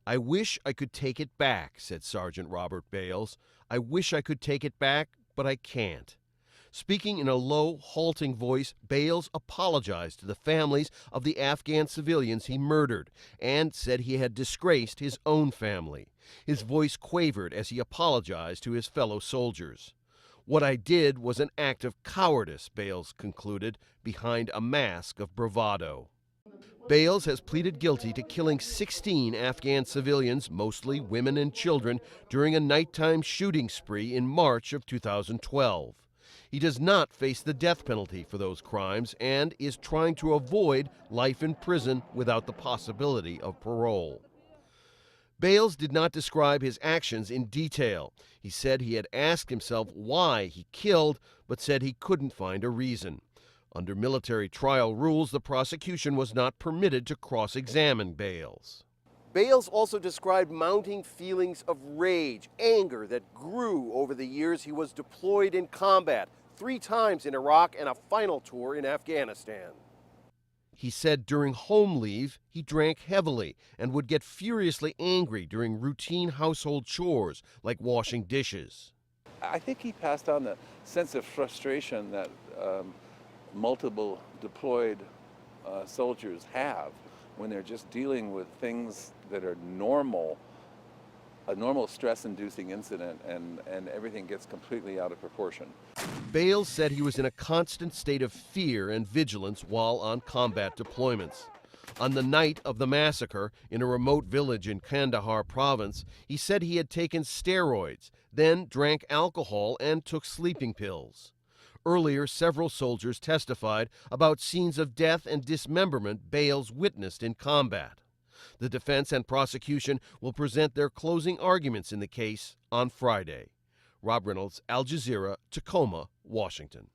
"I wish I could take it back," said Sergeant Robert Bales. "I wish I could take it back, but I can't." Speaking in a low, halting voice, Bales apologized to the families of the Afghan civilians he murdered and said he had disgraced his own family. His voice quavered as he apologized to his fellow soldiers. "What I did was an act of cowardice," Bales concluded, behind a mask of bravado. Bales has pleaded guilty to killing 16 Afghan civilians, mostly women and children, during a nighttime shooting spree in March of 2012. He does not face the death penalty for those crimes and is trying to avoid life in prison without the possibility of parole. Bales did not describe his actions in detail. He said he had asked himself why he killed, but said he couldn't find a reason. Under military trial rules, the prosecution was not permitted to cross-examine Bales. Bales also described mounting feelings of rage, anger that grew over the years he was deployed in combat, 3 times in Iraq and a final tour in Afghanistan. He said during home leave, he drank heavily and would get furiously angry during routine household chores like washing dishes. I think he passed on the sense of frustration that multiple deployed soldiers have when they're just dealing with things that are normal, a normal stress-inducing incident, and everything gets completely out of proportion. Bales said he was in a constant state of fear and vigilance while on combat deployments. On the night of the massacre in a remote village in Kandahar province, he said he had taken steroids, then drank alcohol and took sleeping pills. Earlier, several soldiers testified about scenes of death and dismemberment Bales witnessed in combat. The defense and prosecution will present their closing arguments in the case on Friday. Rob Reynolds, Al Jazeera, Tacoma, Washington.